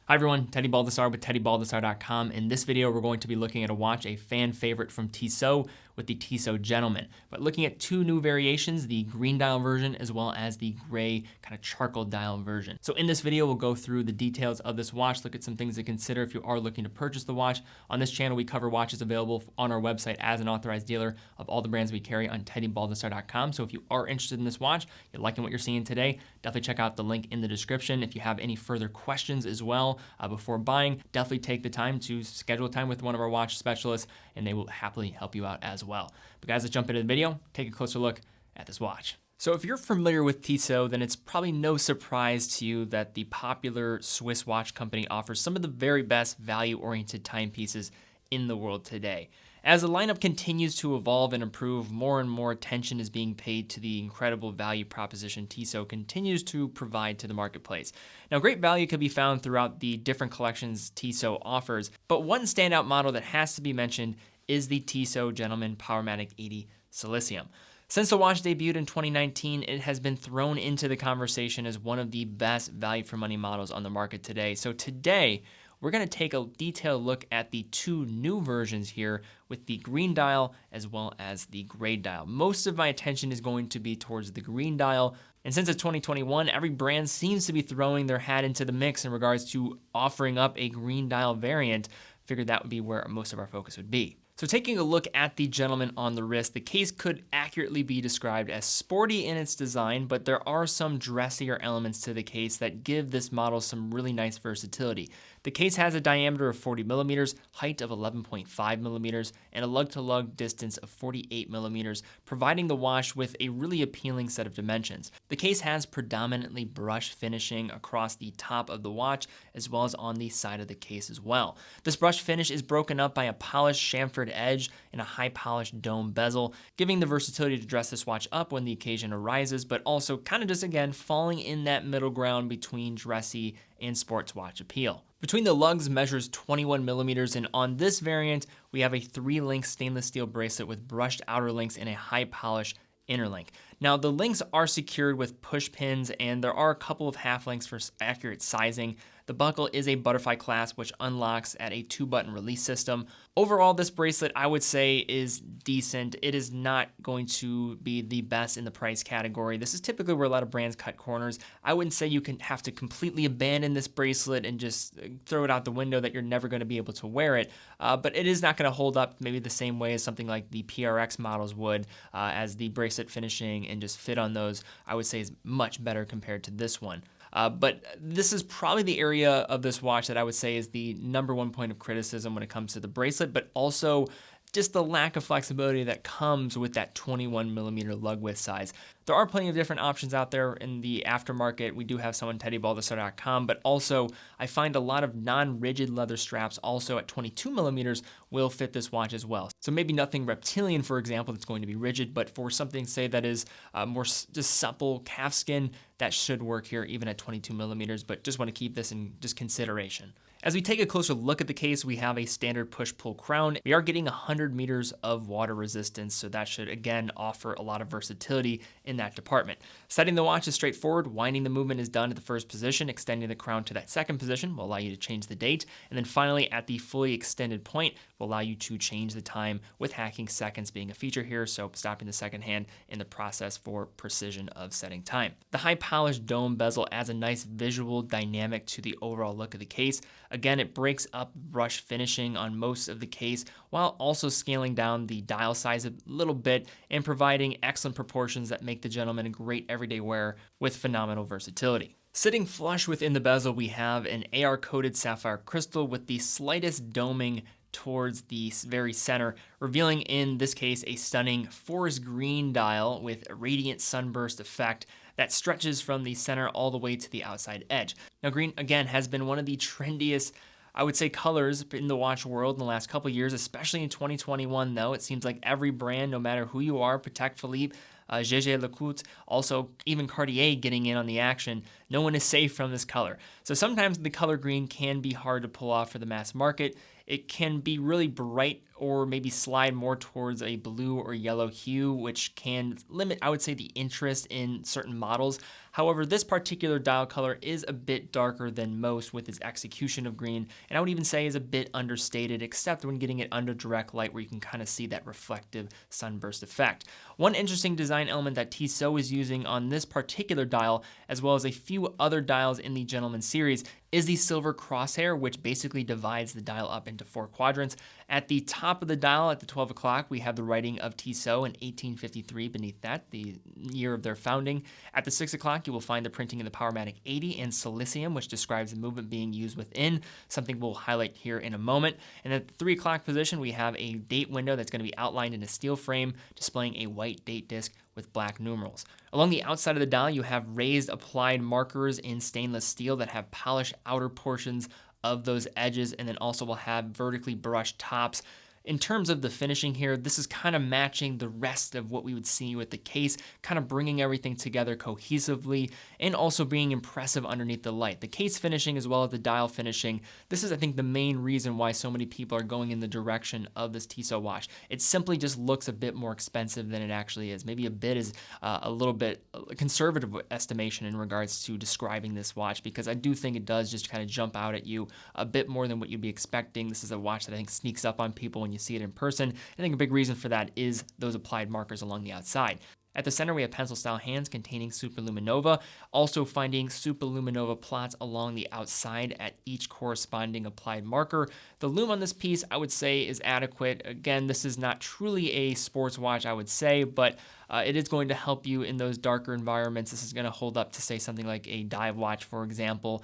Hi everyone, Teddy Baldassarre with TeddyBaldassarre.com. In this video, we're going to be looking at a watch, a fan favorite from Tissot with the Tissot Gentleman. But looking at two new variations, the green dial version as well as the gray kind of charcoal dial version. So in this video, we'll go through the details of this watch, look at some things to consider if you are looking to purchase the watch. On this channel, we cover watches available on our website as an authorized dealer of all the brands we carry on TeddyBaldassarre.com. So if you are interested in this watch, you're liking what you're seeing today, definitely check out the link in the description. If you have any further questions as well, before buying, definitely take the time to schedule a time with one of our watch specialists and they will happily help you out as well. But guys, let's jump into the video, take a closer look at this watch. So if you're familiar with Tissot, then it's probably no surprise to you that the popular Swiss watch company offers some of the very best value-oriented timepieces in the world today. As the lineup continues to evolve and improve, more and more attention is being paid to the incredible value proposition Tissot continues to provide to the marketplace. Now, great value can be found throughout the different collections Tissot offers, but one standout model that has to be mentioned is the Tissot Gentleman Powermatic 80 Silicium. Since the watch debuted in 2019, it has been thrown into the conversation as one of the best value for money models on the market today. So today, we're going to take a detailed look at the two new versions here with the green dial as well as the gray dial. Most of my attention is going to be towards the green dial. And since it's 2021, every brand seems to be throwing their hat into the mix in regards to offering up a green dial variant. Figured that would be where most of our focus would be. So taking a look at the Gentleman on the wrist, the case could accurately be described as sporty in its design, but there are some dressier elements to the case that give this model some really nice versatility. The case has a diameter of 40 millimeters, height of 11.5 millimeters, and a lug-to-lug distance of 48 millimeters, providing the watch with a really appealing set of dimensions. The case has predominantly brush finishing across the top of the watch, as well as on the side of the case as well. This brush finish is broken up by a polished chamfered edge and a high polished dome bezel, giving the versatility to dress this watch up when the occasion arises, but also kind of just again falling in that middle ground between dressy and sports watch appeal. Between the lugs measures 21 millimeters, and on this variant, we have a 3-link stainless steel bracelet with brushed outer links and a high polish inner link. Now the links are secured with push pins and there are a couple of half links for accurate sizing. The buckle is a butterfly clasp which unlocks at a 2-button release system. Overall, this bracelet I would say is decent. It is not going to be the best in the price category. This is typically where a lot of brands cut corners. I wouldn't say you can have to completely abandon this bracelet and just throw it out the window that you're never going to be able to wear it, but it is not going to hold up maybe the same way as something like the PRX models would, as the bracelet finishing and just fit on those I would say is much better compared to this one. But this is probably the area of this watch that I would say is the #1 point of criticism when it comes to the bracelet, but also just the lack of flexibility that comes with that 21 millimeter lug width size. There are plenty of different options out there in the aftermarket. We do have some on TeddyBaldassarre.com, but also I find a lot of non-rigid leather straps also at 22 millimeters will fit this watch as well. So maybe nothing reptilian, for example, that's going to be rigid, but for something, say, that is more just supple calf skin, that should work here even at 22 millimeters, but just want to keep this in just consideration. As we take a closer look at the case, we have a standard push-pull crown. We are getting 100 meters of water resistance, so that should again offer a lot of versatility in that department. Setting the watch is straightforward. Winding the movement is done at the first position. Extending the crown to that second position will allow you to change the date. And then finally, at the fully extended point, will allow you to change the time with hacking seconds being a feature here, so stopping the second hand in the process for precision of setting time. The high polished dome bezel adds a nice visual dynamic to the overall look of the case. Again, it breaks up brush finishing on most of the case while also scaling down the dial size a little bit and providing excellent proportions that make the Gentleman a great everyday wear with phenomenal versatility. Sitting flush within the bezel, we have an AR-coated sapphire crystal with the slightest doming towards the very center, revealing in this case a stunning forest green dial with a radiant sunburst effect that stretches from the center all the way to the outside edge. Now, green, again, has been one of the trendiest, I would say, colors in the watch world in the last couple of years, especially in 2021, though. It seems like every brand, no matter who you are, Patek Philippe, Jaeger-LeCoultre, also even Cartier getting in on the action. No one is safe from this color. So sometimes the color green can be hard to pull off for the mass market. it can be really bright or maybe slide more towards a blue or yellow hue, which can limit, I would say, the interest in certain models. However, this particular dial color is a bit darker than most with its execution of green, and I would even say is a bit understated, except when getting it under direct light where you can kind of see that reflective sunburst effect. One interesting design element that Tissot is using on this particular dial, as well as a few other dials in the Gentleman series, is the silver crosshair, which basically divides the dial up into 4 quadrants. At the top of the dial at the 12 o'clock, we have the writing of Tissot in 1853 beneath that, the year of their founding. At the 6 o'clock, you will find the printing of the Powermatic 80 and Silicium, which describes the movement being used within, something we'll highlight here in a moment. And at the 3 o'clock position, we have a date window that's going to be outlined in a steel frame, displaying a white date disc with black numerals. Along the outside of the dial, you have raised applied markers in stainless steel that have polished outer portions of those edges, and then also will have vertically brushed tops. In terms of the finishing here, this is kind of matching the rest of what we would see with the case, kind of bringing everything together cohesively and also being impressive underneath the light. The case finishing as well as the dial finishing, this is, I think, the main reason why so many people are going in the direction of this Tissot watch. It simply just looks a bit more expensive than it actually is. Maybe a bit is a little bit conservative estimation in regards to describing this watch, because I do think it does just kind of jump out at you a bit more than what you'd be expecting. This is a watch that I think sneaks up on people when you see it in person. I think a big reason for that is those applied markers along the outside. At the center, we have pencil-style hands containing superluminova, also finding superluminova plots along the outside at each corresponding applied marker. The lume on this piece, I would say, is adequate. Again, this is not truly a sports watch, I would say, but it is going to help you in those darker environments. This is going to hold up to, say, something like a dive watch, for example,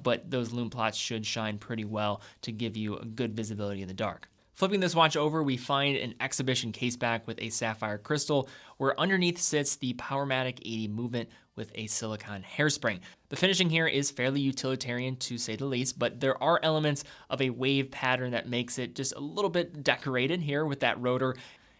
but those lume plots should shine pretty well to give you a good visibility in the dark. Flipping this watch over, we find an exhibition caseback with a sapphire crystal, where underneath sits the Powermatic 80 movement with a silicone hairspring. The finishing here is fairly utilitarian, to say the least, but there are elements of a wave pattern that makes it just a little bit decorated here with that rotor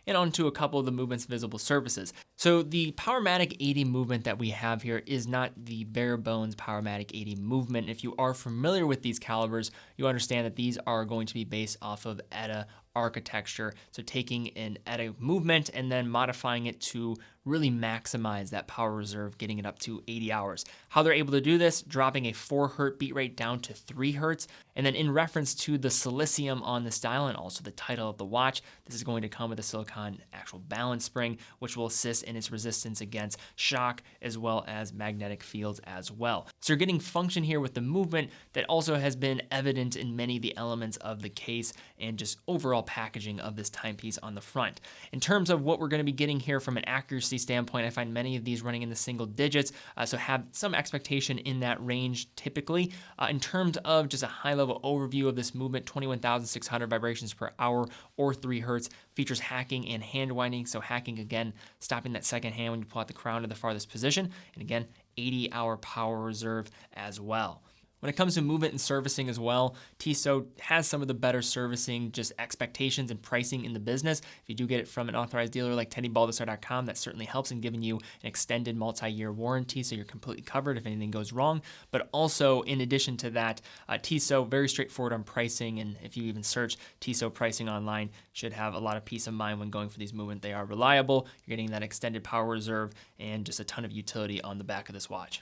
and onto a couple of the movement's visible surfaces. So the Powermatic 80 movement that we have here is not the bare bones Powermatic 80 movement. If you are familiar with these calibers, you understand that these are going to be based off of ETA architecture. So taking an ETA movement and then modifying it to really maximize that power reserve, getting it up to 80 hours. How they're able to do this, dropping a 4 hertz beat rate down to 3 hertz. And then in reference to the silicium on this dial and also the title of the watch, this is going to come with a silicone actual balance spring, which will assist in its resistance against shock as well as magnetic fields as well. So you're getting function here with the movement that also has been evident in many of the elements of the case and just overall packaging of this timepiece on the front. In terms of what we're going to be getting here from an accuracy standpoint, I find many of these running in the single digits, so have some expectation in that range typically. In terms of just a high-level overview of this movement, 21,600 vibrations per hour or 3 hertz, features hacking and hand winding. So hacking, again, stopping that second hand when you pull out the crown to the farthest position, and again, 80-hour power reserve as well. When it comes to movement and servicing as well, Tissot has some of the better servicing just expectations and pricing in the business. If you do get it from an authorized dealer like Baldassarre.com, that certainly helps in giving you an extended multi-year warranty, so you're completely covered if anything goes wrong. But also, in addition to that, Tissot, very straightforward on pricing, and if you even search Tissot pricing online, should have a lot of peace of mind when going for these movements. They are reliable, you're getting that extended power reserve, and just a ton of utility on the back of this watch.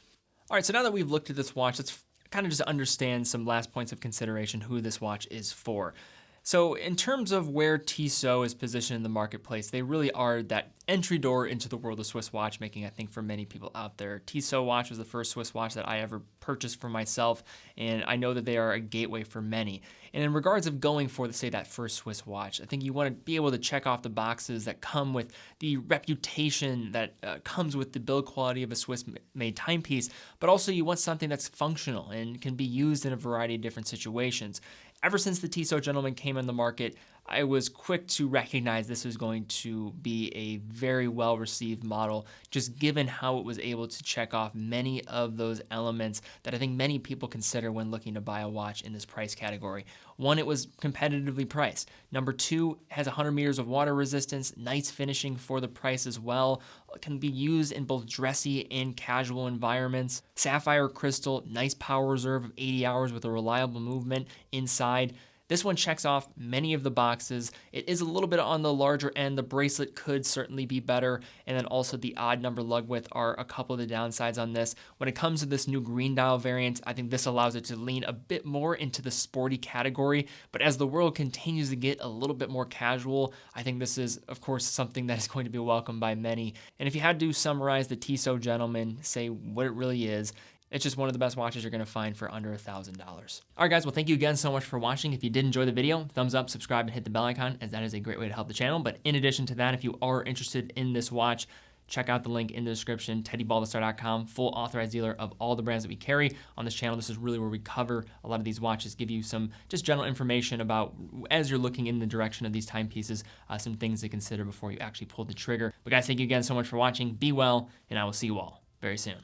All right, so now that we've looked at this watch, let's kind of just understand some last points of consideration who this watch is for. So in terms of where Tissot is positioned in the marketplace, they really are that entry door into the world of Swiss watchmaking, I think, for many people out there. Tissot watch was the first Swiss watch that I ever purchased for myself, and I know that they are a gateway for many. And in regards of going for, say, that first Swiss watch, I think you want to be able to check off the boxes that come with the reputation that comes with the build quality of a Swiss-made timepiece, but also you want something that's functional and can be used in a variety of different situations. Ever since the Tissot Gentleman came on the market, I was quick to recognize this was going to be a very well-received model, just given how it was able to check off many of those elements that I think many people consider when looking to buy a watch in this price category. One, it was competitively priced. Number two, it has 100 meters of water resistance, nice finishing for the price as well. It can be used in both dressy and casual environments. Sapphire crystal, nice power reserve of 80 hours with a reliable movement inside. This one checks off many of the boxes. It is a little bit on the larger end. The bracelet could certainly be better. And then also the odd number lug width are a couple of the downsides on this. When it comes to this new green dial variant, I think this allows it to lean a bit more into the sporty category. But as the world continues to get a little bit more casual, I think this is, of course, something that is going to be welcomed by many. And if you had to summarize the Tissot Gentleman, say what it really is, it's just one of the best watches you're gonna find for under $1,000. All right, guys, well, thank you again so much for watching. If you did enjoy the video, thumbs up, subscribe, and hit the bell icon, as that is a great way to help the channel. But in addition to that, if you are interested in this watch, check out the link in the description, teddybaldassarre.com, full authorized dealer of all the brands that we carry on this channel. This is really where we cover a lot of these watches, give you some just general information about, as you're looking in the direction of these timepieces, some things to consider before you actually pull the trigger. But guys, thank you again so much for watching. Be well, and I will see you all very soon.